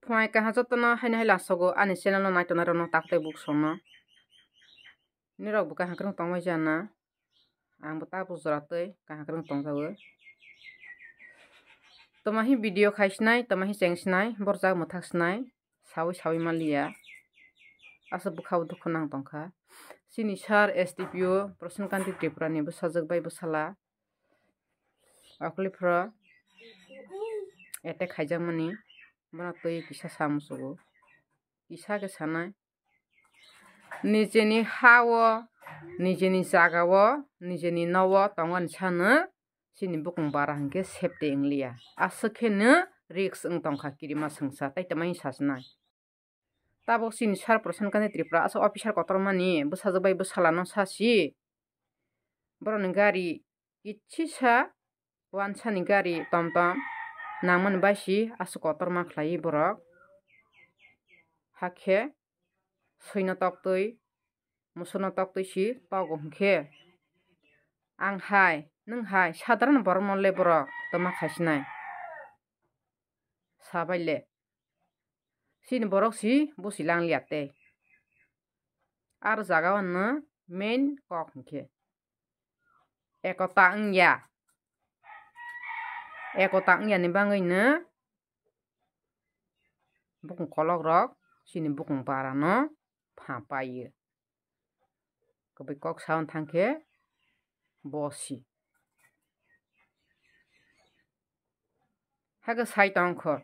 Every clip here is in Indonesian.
Phuai ka hajotno haina hai lasogo ani channel no naitona rono takte book sono. Ni rok buka hakrung tongmai jana. Ang buta bujuratoi ka hakrung tongjawo. Tomahi video khaisnai tomahi chengsnai borjak muthaksnai sawi malia. Asa bukhau dukhu nang tongkha. Sini sar STPO Prasankanti Tripura ni bwsajak bai bwsala. Aklifra attack khaijakmani bana tui kisa samusugo. Kisa ke sanai. Nijeni hao nijeni jagao nijeni nowo tongan sana sini bukung bara hangke safety inglia. Asa kheno risk ang tongkha kirima sangsa tai tamai sasnai. Tabok sini sar Prasankanti Tripura asa officer kotormani bwsajak bai bwsala no sasi. Boroni gari kichisa wansani gari tomtom nangmani baisi asa kotorma khlai borok. Hakhe suino toktui musuno toktui si togo hingkhe ang hai nung hai sadharan borok no le borok toma khaisnai. Sabaile sini borok si busilang liate. Ar jagao no main kok hingkhe ekota ngya. Ekota ngya ni bangui no bukung kolok rok sini bukung bara no phapaio. Kobai kok saon thangkhe bosi. Haga sai tongkho.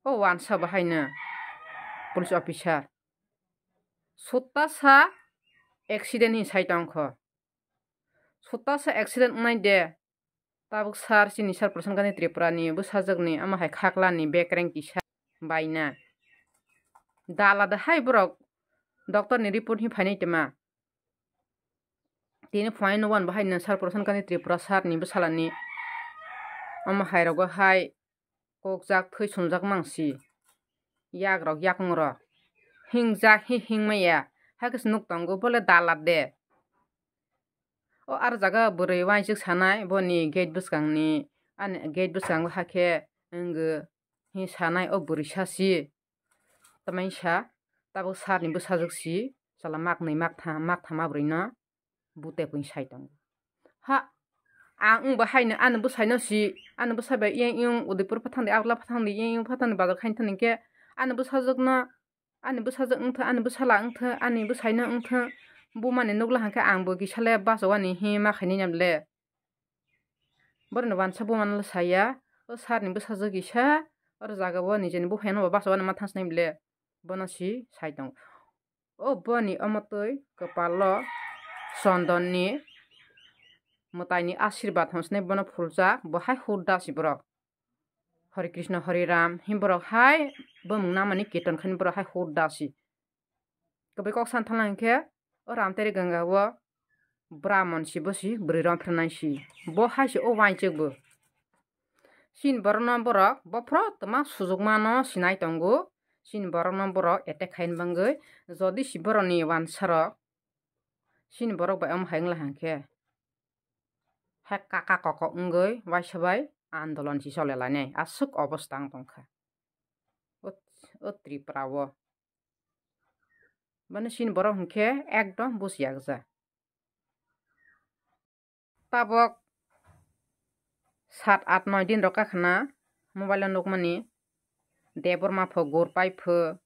O wansa bahaino police officer. Sutasa accident ni sai tongkho. Sutasa accident nai de. Tabuk sar sini sar Prasankanti Tripura ni bwsajak ni ama hai khakla ni bekreng kisa baina. Dala da hai borok doctor ni report hi phainai tama. Tini phuai no wan bahaino sar Prasankanti Tripura sar ni bwsalani ama hai rogo hai kokjak thoi sungjak mangsi. Yak rok yakung rok. Hingjak hi hingmaya. Hakis nuk tongo bole dala de. O ar jaga burui waisik sanai boni gate bwskangni ani gate bwskang hakhe ngo hi sanai o burui sasi. Tamai sa tabuk sar ni bwsajak si sala mak nai mak tham abrui no bute pui sai tongo. Ha ang bahaino ani bwsaino si ani bwsaibai yung Udaipur pathangdi Agla pathangdi yung pathangdi bazar khaintani ke ani bwsajak no ani bwsajak wngtha ani bwsala wngtha ani bwsaino wngtha bumani nukla hangkhe angbo kisale basawani hi ma khainai namle. Boroni wansa bumani saya o sar ni bwsajak kisa or jagao nijeni buphaino basawani ma thangsnai mle. Bono si sai tongo. O boni omotoi kopalo chondon ni mutai ni ashirwad hansnai bono phuljak bo hai hudasi borok. Hare Krishna Hare Ram hi borok hai bomung namani kirtan khaini borok hai hudasi. Kobai kok san thangla hingkhe o Ramteri Ganga o Brahman si bosi bwrui rom phirnai si. Bo hai si o wainchik bo. Sin borok no borok bofro toma sujukma no sinai tongo. Sin borok no borok attack khain bangui. Jodi si borok ni wansa rok. Sin borok bai om haingla hangkhe. Hai kaka koko ungui waisabai andolon si solelanai. Asuk obostang tongkha. O Tripura o. Bani sin borok hingkhe ekdom busiakja. Tabok 7-8-9 din rok kakhana mobile nukmani deborma pho gorpai pho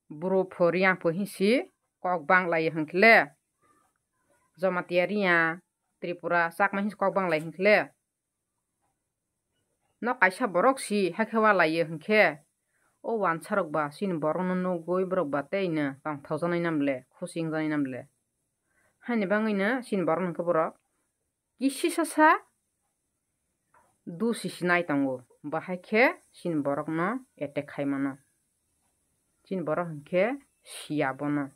buro pho riyang pho hisi kok banglai hingkhle Jomatia riya Tripura chakma hisi kok banglai hingkhle no kaisa borok si hakhewa lai hingkhe o wansa rok ba sin borok no nugui borok ba teino tongthokjaknai namle khusi wngjaknai namle. Haini bangui no sin borok hingkhe borok kisi sasa dusi sinai tongo. Bahai khe sin borok no attack khaimano. Sin borok hingkhe siyabono.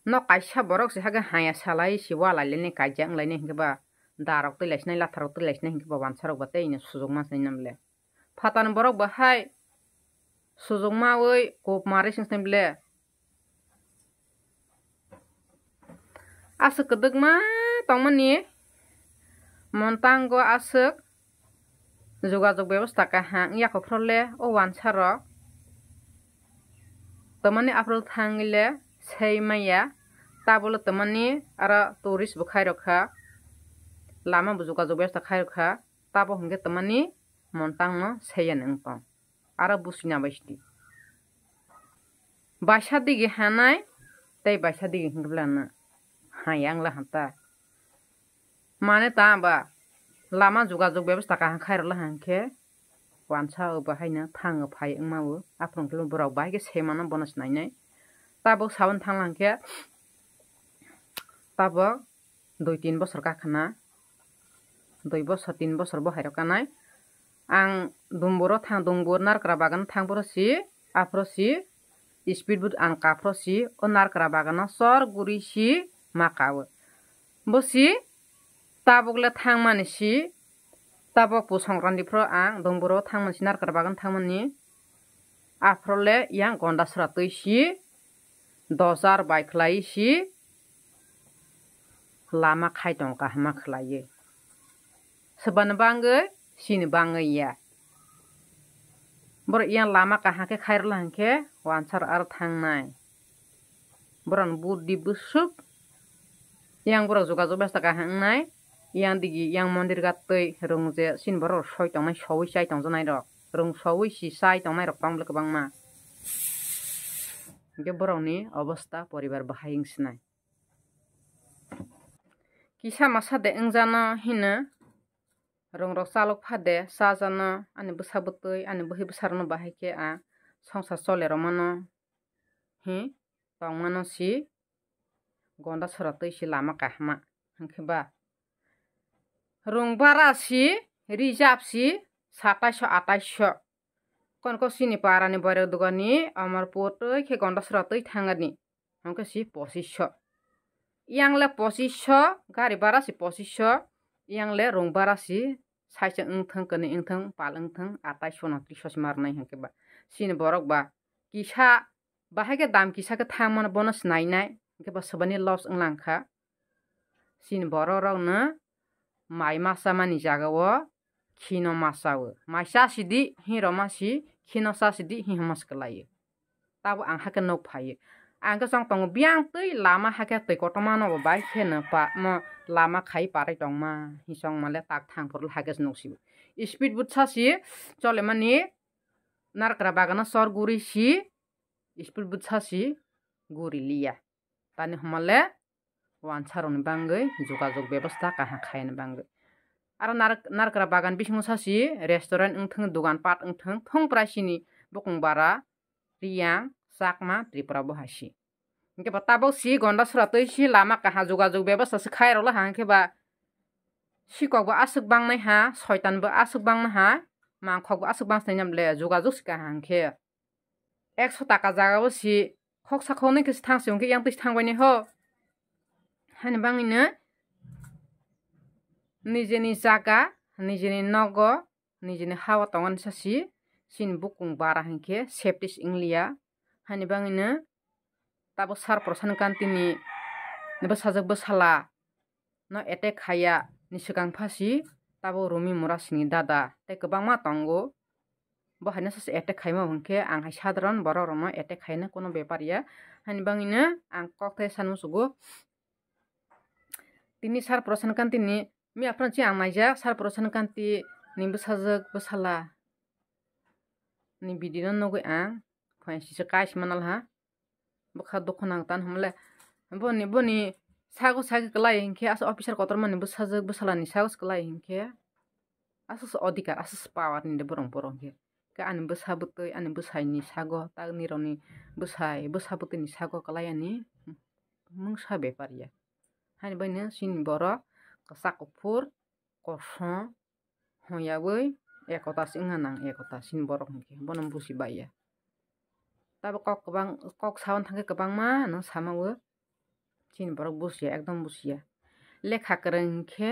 No kaisa borok si hage haya salai si walailani kaijak wnglainai hingkhe ba darok twilaisnai latharok twilaisnai hingkhe ba wansa rok ba teino sujukma snai namle. Phatani borok bahai sujukma oi kopmari singsnai mle. Asuk kwdwkma tongmani montango asuk যোগাযোগ ব্যবস্থা kahang yako prole o wansaro tamani april thangile seimaya tabolo tamani ara tourist bukhai rokha lama bu যোগাযোগ ব্যবস্থা khai rokha tabo hingke tamani montang no seyan engpang ara busina baishti baisa dige hanai tei baisa dige hingblana hayangla hanta mane ta ba lama যোগাযোগ ব্যবস্থা kahang khai rokla hangke wansa bahaina thang phai engmawo aprong kilo borok baige semana bonus nainai tabo saban thanglangke tabo 2-3 bosor kakhana 2 bosor 3 bosor bohai rokanai ang dumboro thang dungbor narkra bagan thangboro si afro si speed boot ang kapro si o narkra bagana sor guri si makawo bosi tabokle thangmani si tabo pu songkrandi pro ang dongboro thangman si narkar bagan thangmani afrole yang gonda sura tui si 10,000 bai khlai si lama khai tong ka hama khlai seban bangai sini bangai ya bor yang lama ka hake khair langke wansar ar thangnai boran buddi busuk yang borok যোগাযোগ ব্যবস্থা ka hangnai yang digi yang mondir gatoi rungje sin boro soi tong nai soi sai tong janai rok rung soi si sai tong nai rok pang blek bang ma ge borok ni obostha poribar bahaying sinai kisa masa de engjana hina rong rok salok phade sajana ani busabutoi ani buhi busarno bahayke a songsa chole romano hi tongmano si gonda soratoi si lama kahma hangke ba rung bara si reserve si 2700 kon ko sini parani bare dugani amar potoi ke gonda soratoi thangani hangke si 2500 yang le 2500 gari bara si 2500 yang le rung bara si saisa engthang kani engthang pal engthang 2800 marnai hangke ba sini borok ba kisa bahage dam kisa ke thangman bonus nainai hangke ba sabani loss englangkha sini borok rok na mai masa mani jagawo kino masawo mai sa sidi hiro masi kino sa sidi hi hamas kalaye tabo ang hake nok phaye ang ka song tong biang tui lama hake tui kotomano bo bai khena pa mo lama khai parai tong ma hi song male tak thang por hake noksi speed boot sa si chole mani narkra bagana sor guri si speed boot sa si guri liya tani homale wansaroni bangai যোগাযোগ ব্যবস্থা kaha khaina bangai aro narkra bagan bising sasi restaurant engthang dugan pat engthang thong praisini bokong bara riyang sakma tripura bohasi ingke batabo si gonda sura toi si lama kaha যোগাযোগ ব্যবস্থা se khairo la hangke ba sikok ba asuk bangnai ha soitan ba asuk bangna ha mangkhok ba asuk bangsnai namle যোগাযোগ se kaha hangke 100 taka jaga bo si khok sakhone ke thangse ongke yang tis thangbai ni ho hani bangina nijeni jaga nijeni nogo nijeni hawa tongan sasi sin bukung bara hangke septis inglia hani bangina tabo sar prosan kantini nebo sajak bosala no attack khaya ni sikang phasi tabo rumi mura sini dada tei kwbangma tongo bo haina sase attack khaima hangke ang hai sadron borok rokno attack khaina kono bepariya hani bangina ang kokthai sanmu sugo tini sar prosan kantini mi apran chi ang naijak sar prosan kanti ni bosajak bosala ni video nogoi ang phai si kais manal ha bokha dokhonang tan humle boni sago sagi klai hingke as officer kotor mani bosajak bosala ni sago klai hingke asus odikar asus power ni de borong borong ke ka ani bosabutoi ani bosai ni sago tagni roni bosai bosabutoi ni sago klai ani mungsa bepariya hani bani sin borok kesak kupur koson hoyaboi ekota singanang ekota sin borok hingke bonong busi baya tabo kok kabang kok sawan thangke kabang ma nang samawo sin borok busia ekdom busia lekha kereng hingke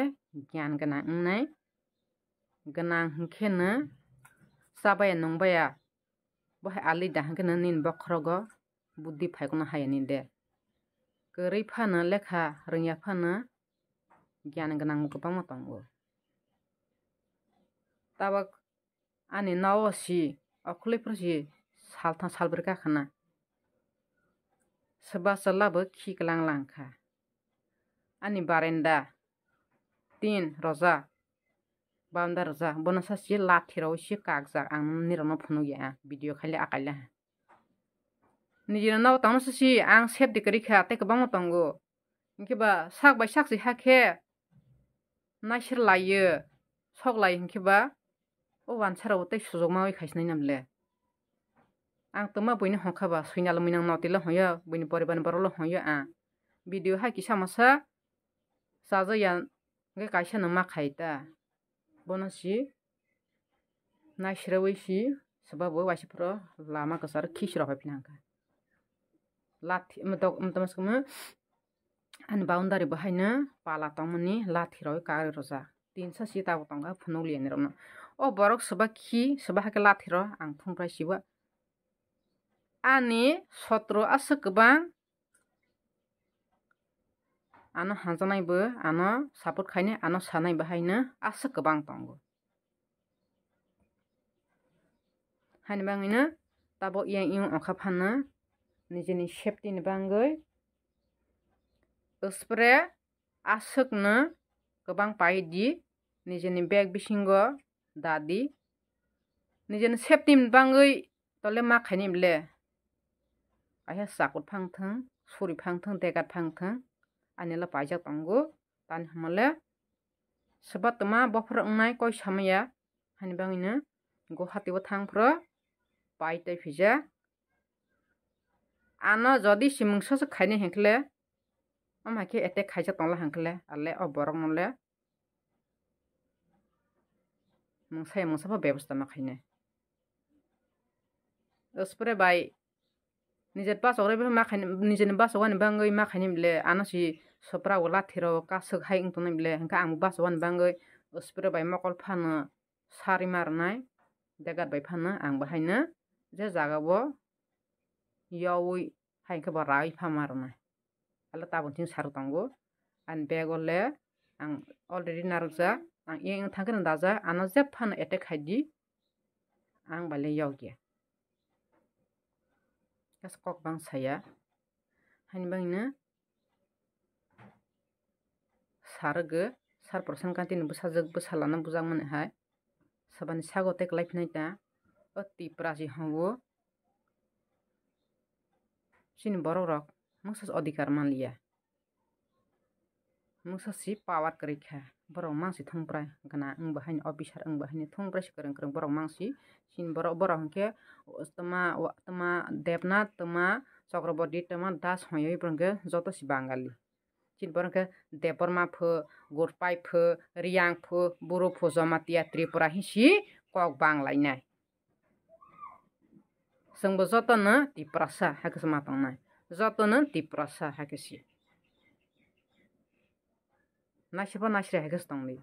gyan ganang nai ganang hingke na sabaya nongbaya bohai ali da hingke na nin bokrogo buddhi phaikono hayani de korei phana lekha rengya phana gyan ganang kwbangma tongo tabo ani nawo si okulai prosi saltang salberka khana seba salabo khi kelang langka ani barenda tin roja banda roja bonasa si lathi ro si kakjak ang nirano phunu ya video khali akaila nijina naw tang si ang sep dikari kha te kabang tongo inkiba sak bai sak si hakhe naisir layo sok lai inkiba o wansara utai sujog mawi khaisnai namle ang tuma boini hongkhaba suinal minang notila hoya boini poriban barolo hoya a video ha kisa masa saja yan nge kaisa nama khaita bonasi naisira wisi sebab wasi pro lama kesar kisra ha pinangka lathi mtamas kuma an boundary bahaina pala tangmani lathi roi kari roja tinsa sita botanga phunuli ni romna o borok seba khi seba ha lathi ro ang thungprai siwa ani sotro asa kebang ano hanjanai bo ano support khaine ano sanai bahaina asa kebang tongo haini bangina tabo yang ongkha phana nijini safety ni bangoi spray asakna kebang paidi nijini bag bisingo dadi nijini safety ni bangoi tole ma khaini ble ayah sakut phangthang suri phangthang degat phangthang anila paijak tongo tan hamale sebat tama bofra ungnai koi samaya hani bangina go hatibo thangpro pai tai phija ano jodi simungsa se khaini henkle amake attack khaija tongla hankle alle o borok nole mungsai mungsa pa ব্যবস্থা ma khaine spray bai nijer pas ore be ma khaini nijer bas wan bangoi ma khaini ble ano si sopra wala thiro kasuk hai ung tonai ble hanka ang bas wan bangoi spray bai mokol phana sari marnai degat bai phana ang bahaina je jaga bo yawi hainka ba rai phamarnai ala tabon tin saru tongo an begole ang already narukja ang yang thangkan daja ano je phana attack khaidi ang bale yogi kas kok bang saya hain bangina sarge sar persen kantin busajak busalana bujang mane hai sabani sagote klai pnaita ati praji hawo sin borok rok musas adhikar manliya musasi power karikha borok mangsi thongprai gana ang bahain officer ang bahain thongprai sikarang karang borok mangsi sin borok hangke tama debna tama chakrabodi tama das hoyoi brangke joto si bangali sin borok deporma pho gorpai pho riang pho boro pho jamatia tripura hisi kok banglainai sengbo joto na tiprasa hakes matangnai joto na tiprasa hakesi nasiba nasire hakes tongli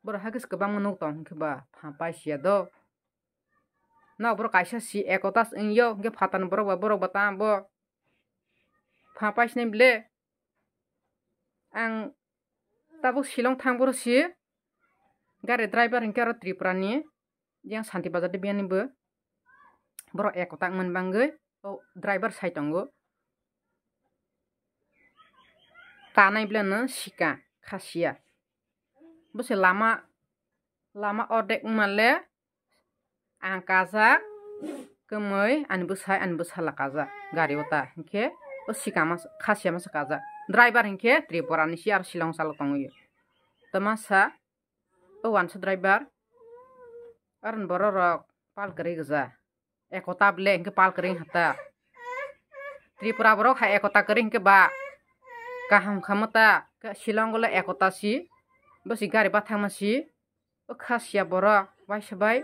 boro hakes kebang manuk tong keba phampai sia do na boro kaisa si ekotas ingyo ge phatan borok batam bo phampai sne ble ang tabuk silong thangboro si gari driver hingkaro tripurani yang santi bazar de biani bo boro ekotang man bangoi o driver saitongo tanai blana sika khasia bose lama ordek male ang kazak kemoi an busala kazak gari ota hingke o sika mas khasia mas kazak driver hingke tripurani si ar silong salo tongo tamasa o wansa driver aran boro rok pal kari gaja ekota ble hingke pal kering hata tripura borok ha ekota kering ke ba kaham khamata ka silong gole ekota si bosi gari bathang masi o khasia borok bai sabai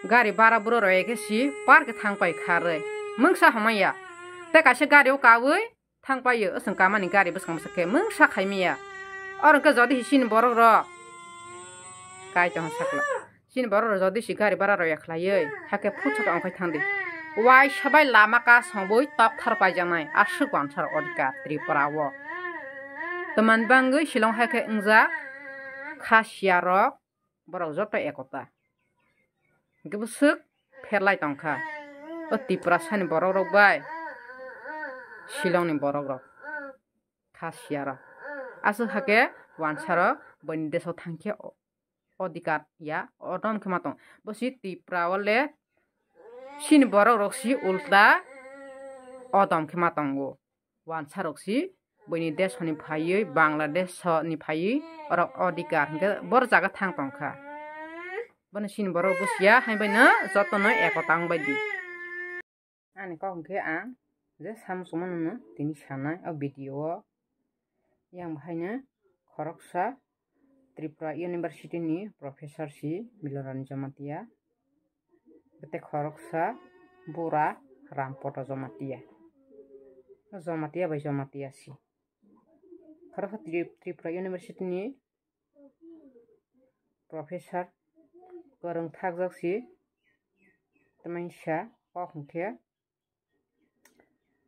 gari bara boro roye ke si park thang pai khare mungsa hamaya te kaise gari o kawui thang pai yo asang kamani gari buskang sake mungsa khaimiya or ka jodi sin borok ro kai tong sakla sin borok jodi si gari bara roye khlaiye hake phuchak ongkai thangdi wai sabai lama ka songboi top thar pai janai asu kwansar odika tripura wo teman bangoi silong hake ingja khasia rok borok joto ekota gebo suk ferlai tongkha o Tripura sani borok rok bai Shillong ni borok rok Khasiya rok asuk hake wansa rok boni desh o thangkhe odhikar ya odom khema tong bosi Tripura ole sini borok rok si ulta odom khema tongo wansa rok si boni desh ni phaiyi Bangladesh ni phaiyi orok odhikar hingke bor jaga thang tongkha boni sini borok busiya haibai no jotono ekotang baidi ani kok hingke ang je samsungmano no tini sanai o video o yang bahaino khoroksa Tripura University ni professor si Milorani Jomatia bete khoroksa Bora Rampoto Jomatia Jomatia bai Jomatia si khoroksa Tripura University ni professor korong thakjak si tamaisa kok hingke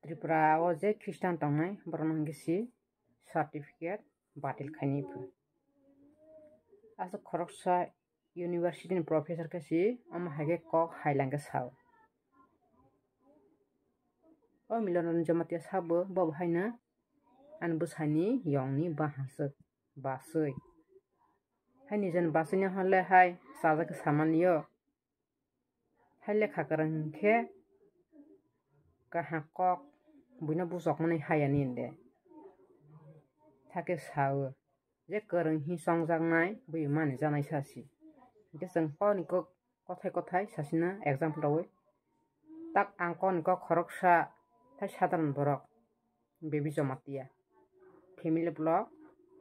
Tripura o je Christian tongnai borok hingke si certificate batil khaini pho asuk khoroksa university ni professor ke si omo haike kok hailangke sao o Milorani Jomatia sabo bo haino ani bwsani yong ni bahasuk basui haini jen basui ni hole hai chajak samanio hai lekha kwrang hingke kaha kok buino busokmani hayani inde thake sao je kwrang hi chongjaknai bui mani janai sasi hingke chong koni kok kothai sasino example rogoi tak ang koni kok khoroksa thai sadharan borok baby Jomatia family blog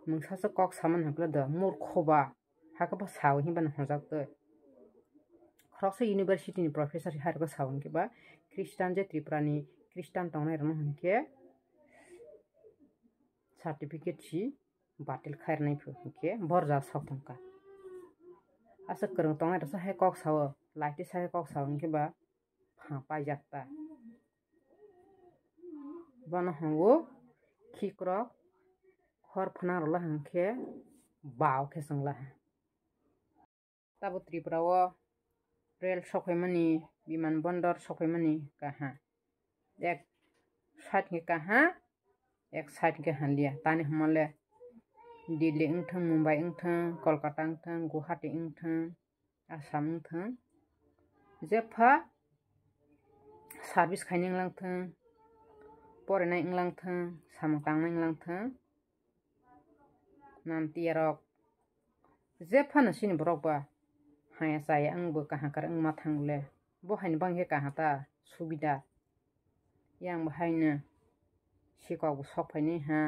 mungsaso kok saman hingkle do murkho ba hakabo sao hinbani hongjaktoi khoroksa university ni professor hairokko sao hingke ba Christian je Tripura ni Christian tongnai rok no hingke certificate si batil khairnai pho hingke borja sok tongkha asuk kwrang tongnai rok hai kok sao laiti sai kok sao hingke ba pha paijak ta bono hongo khikrok khor phana rola hingke bau khe chungla tabo Tripura o rail sokhaimani biman bondor sokhaimani kaha ek side hingke kaha ek side hingke hanlia tani homole Delhi wngthang Mumbai wngthang Kolkata wngthang Guwahati wngthang Assam wngthang jepha service khainai wnglankthang porinai wnglankthang samung tangnai wnglankthang namtiya rok jephano sini borok ba haya chaya wngbo kaha kwrang wngma thangle bo haini bangkhe kaha ta subida yang bahaino sikok bo sokfainai ha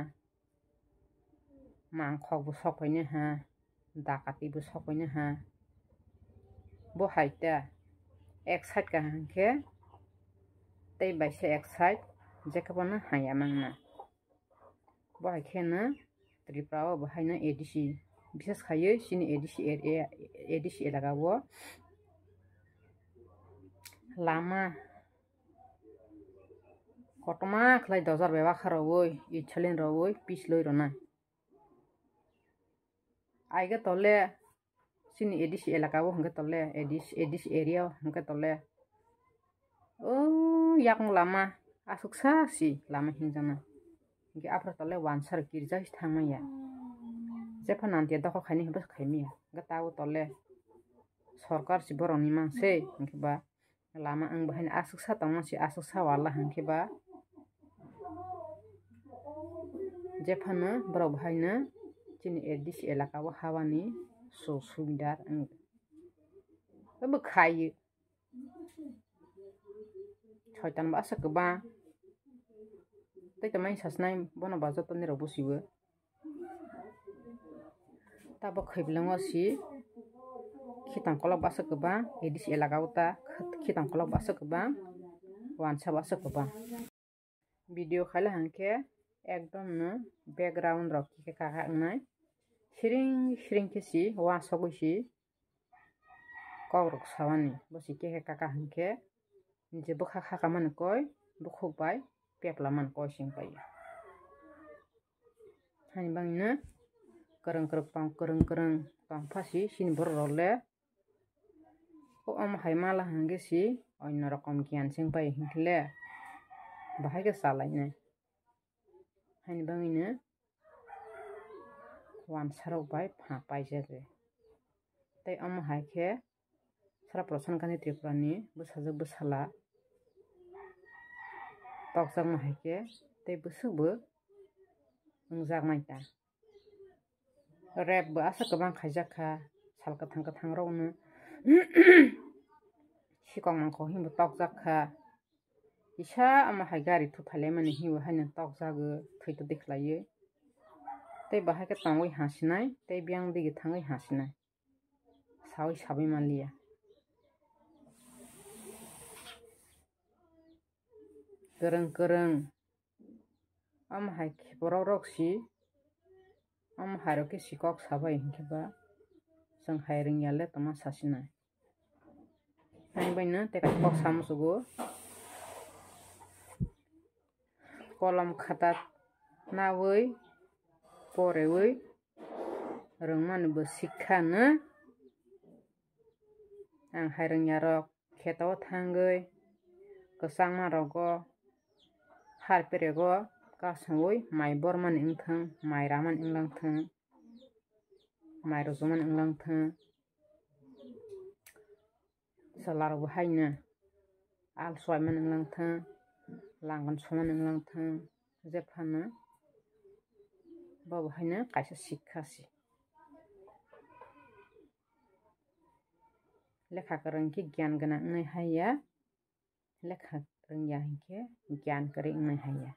mangkhok bo sokfainai ha dakati bo sokfainai ha bo haita ek side kaha hingke tei baisa ek side jekabono haya mangna bo haikhe no Tripura o bahaino ADC bishes khaioi sini ADC elaga o lama kotoma khlai dojar bai wakha rowoi itsalin rowoi pisloi rona aiga tole sini ADC elaka o hingke tole ADC area o hingke tole o yakung lama asuksa si lama hingjana hingke after tole wansar kirja thangmaya jepha nantiya dokol khaini hingke khaimia hingke tabo tole sorkar si borok ni mangsei hingke ba lama ang bahaino asuksa tongma si asuksa wala hingke ba jephano borok bahaino chini ADC elaka o hawani subidar abo khaiyo soitan ba asa kwbang tei tamai sasnai bono ba jotoni rok busibo tabo khaibilango si khitang kolok basa kwbang ADC elaka o ta khitang kolok basa kwbang wansa basa kwbang video khaila hangkhe ekdom no background rok khe kaka wngnai siring khe si wasogoi si kok rok sawani bosi khe kaka hangkhe je bokha khaka mani koi bukhuk bai pepla mani koi sing pai hani bangno kwrang kwrang tongphasi sini borok rok le Amahai mala hangesi onno rokom gyan sing pai hinkle bahai ke salainai haini bangino wan sarok bai pha paijak tei amahai ke sara prasankani Tripura ni bwsajak bwsala tokjak mahai ke tei bwswk bo wngjak naita rap bo asa kwbang khaijak kha sal kwthang kwthang rok no sikok mangkok himbo tokjak kha kisa amahai gari thuthailaimani hibo haino tokjago thwito dekhlaioi tei bahai ke tongoi hasinai tei byang dige thangoi hasinai sawui sabai manliya kwrwng kwrwng amahai khiporok rok si amahai rok ke sikok sabai hinkhe chwng hai rwngya le tongma sasinai haini baino tei kaisa kok samuchugo kolom khata nawui poreui rwngmani bo sikha no ang hai rwngya rok kheto o thangui kwchangma rogo har perego kasaui mai bormani wngthang mai ramani wnglathang mai rojokmani wnglathang chwla rok bo haino al suwaimani wnglathang langoni somani wnglathang jephano bobo haino kaisa sikha si lekha kwrwng khe gyan gwnang wngnai haiya lekha rwngya hinkhe gyan kwrwi wngnai haiya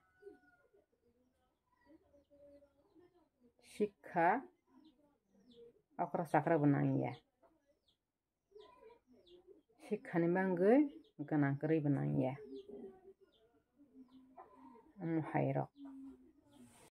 sikha okra chakra bo nangya sikhani bangui gwnang kwrwi bo nangya amahai rok